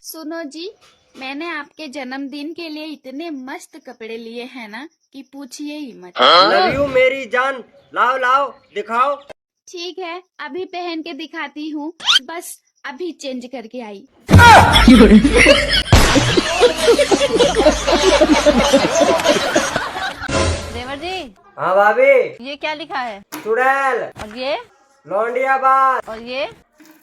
सुनो जी, मैंने आपके जन्मदिन के लिए इतने मस्त कपड़े लिए हैं ना कि पूछिए ही मत। लव यू मेरी जान। लाओ लाओ दिखाओ। ठीक है, अभी पहन के दिखाती हूँ, बस अभी चेंज करके आई। देवर जी, हाँ भाभी। ये क्या लिखा है? चुड़ैल। और ये? लौंडियाबाद। और ये?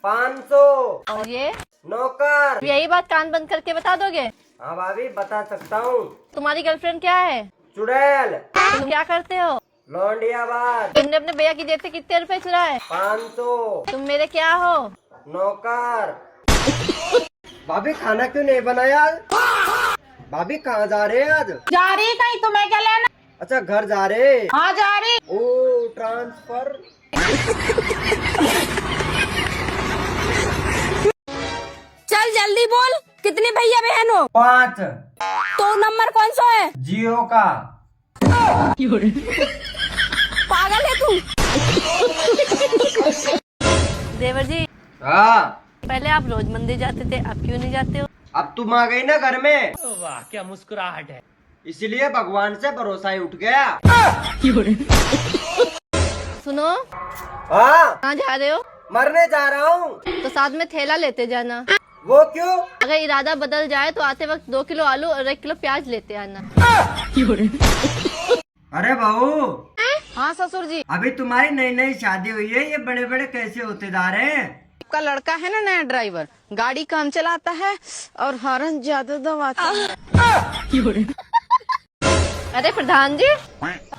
500। और ये? नौकर। यही बात कान बंद करके बता दोगे? हाँ भाभी बता सकता हूँ। तुम्हारी गर्लफ्रेंड क्या है? चुड़ैल। तुम क्या करते हो? लौंडियाबाद। तुमने अपने भैया की जेब से कितने रुपए चुराए? 500। तुम मेरे क्या हो? नौकर। भाभी खाना क्यों नहीं बनाया आज? भाभी कहाँ जा रहे हैं आज? जा रही कहीं, तुम्हें क्या लेना? अच्छा घर जा रहे। हाँ जा रही। ओ ट्रांसफर। चल जल्दी बोल, कितने भैया बहन हो? 5। तो नंबर कौन सा है? जियो का। पागल है तू। देवर जी, हाँ पहले आप रोज मंदिर जाते थे, अब क्यों नहीं जाते हो? अब तुम आ गई ना घर में, वाह क्या मुस्कुराहट है। इसलिए भगवान से भरोसा ही उठ गया। सुनो, हाँ कहाँ जा रहे हो? मरने जा रहा हूँ। तो साथ में थैला लेते जाना। वो क्यों? अगर इरादा बदल जाए तो आते वक्त 2 किलो आलू और 1 किलो प्याज लेते आना। अरे बहू, हाँ ससुर जी। अभी तुम्हारी नई नई शादी हुई है, ये बड़े बड़े कैसे होते जा रहे हैं? आपका लड़का है ना नया ड्राइवर, गाड़ी कम चलाता है और हॉर्न ज्यादा दबाता है। अरे प्रधान जी,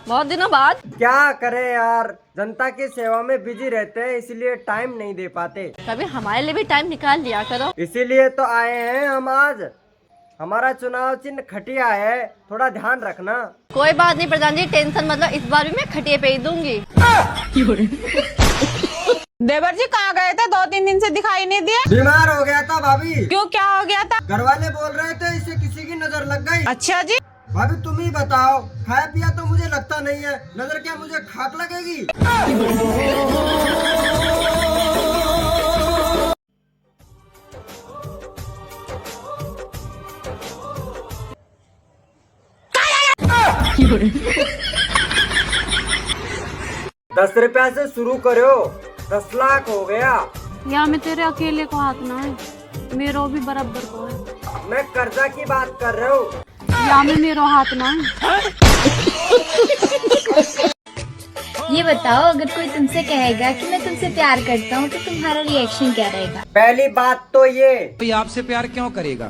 बहुत दिनों बाद। क्या करे यार, जनता की सेवा में बिजी रहते हैं, इसलिए टाइम नहीं दे पाते। कभी हमारे लिए भी टाइम निकाल लिया करो। इसीलिए तो आए हैं हम आज। हमारा चुनाव चिन्ह खटिया है, थोड़ा ध्यान रखना। कोई बात नहीं प्रधान जी, टेंशन मतलब इस बार भी मैं खटिए पे ही दूंगी। देवर जी कहाँ गए थे? 2-3 दिन से दिखाई नहीं दिए। बीमार हो गया था भाभी। क्यों, क्या हो गया था? घर वाले बोल रहे थे इसे किसी की नजर लग गई। अच्छा जी। भाभी तुम ही बताओ, खाया पिया तो मुझे लगता नहीं है, नजर क्या मुझे खाक लगेगी? दस रुपया से शुरू करो, 10 लाख हो गया। या मैं तेरे अकेले को हाथ ना है, मेरो भी बराबर को है। मैं कर्जा की बात कर रहा हूँ। या में मेरो हाथ ना है। ये बताओ, अगर कोई तुमसे कहेगा कि मैं तुमसे प्यार करता हूँ तो तुम्हारा रिएक्शन क्या रहेगा? पहली बात तो ये आपसे प्यार क्यों करेगा?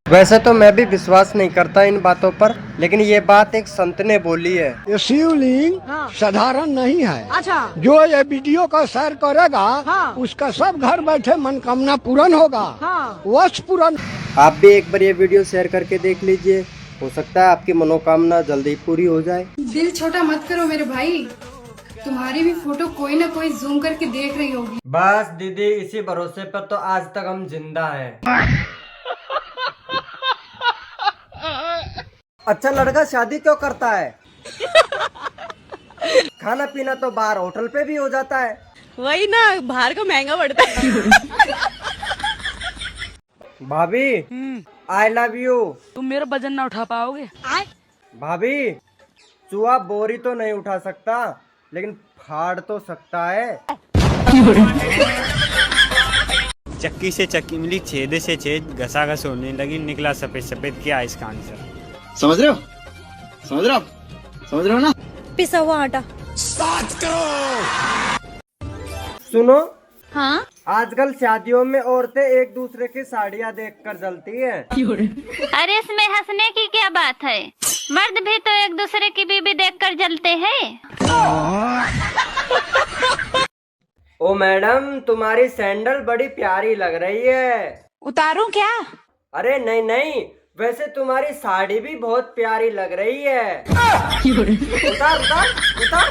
वैसे तो मैं भी विश्वास नहीं करता इन बातों पर, लेकिन ये बात एक संत ने बोली है। ये शिवलिंग साधारण नहीं है। अच्छा। जो ये वीडियो का शेयर करेगा, उसका सब घर बैठे मनोकामना पूर्ण होगा। वर्ष पूर्ण। आप भी एक बार ये वीडियो शेयर करके देख लीजिए, हो सकता है आपकी मनोकामना जल्दी पूरी हो जाए। दिल छोटा मत करो मेरे भाई, तुम्हारी भी फोटो कोई ना कोई जूम करके देख रही होगी। बस दीदी, इसी भरोसे पर तो आज तक हम जिंदा हैं। अच्छा लड़का शादी क्यों करता है? खाना पीना तो बाहर होटल पे भी हो जाता है। वही ना, बाहर का महंगा पड़ता है। भाभी आई लव यू। तुम मेरा वजन ना उठा पाओगे। भाभी, चूहा बोरी तो नहीं उठा सकता, लेकिन फाड़ तो सकता है। चक्की से चक्की मिली, छेद से छेद, घसा घस होने लगी, निकला सफेद सफेद। क्या इसका आंसर? समझ रहे हो? समझ रहे हो? समझ रहे हो ना? पिसा हुआ आटा। सुनो, हाँ, आजकल शादियों में औरतें एक दूसरे की साड़ियाँ देखकर जलती हैं। अरे इसमें हंसने की क्या बात है? मर्द भी तो एक दूसरे की बीबी देखकर जलते हैं। ओ मैडम, तुम्हारी सैंडल बड़ी प्यारी लग रही है। उतारूं क्या? अरे नहीं नहीं, वैसे तुम्हारी साड़ी भी बहुत प्यारी लग रही है। उतार उतार उतार।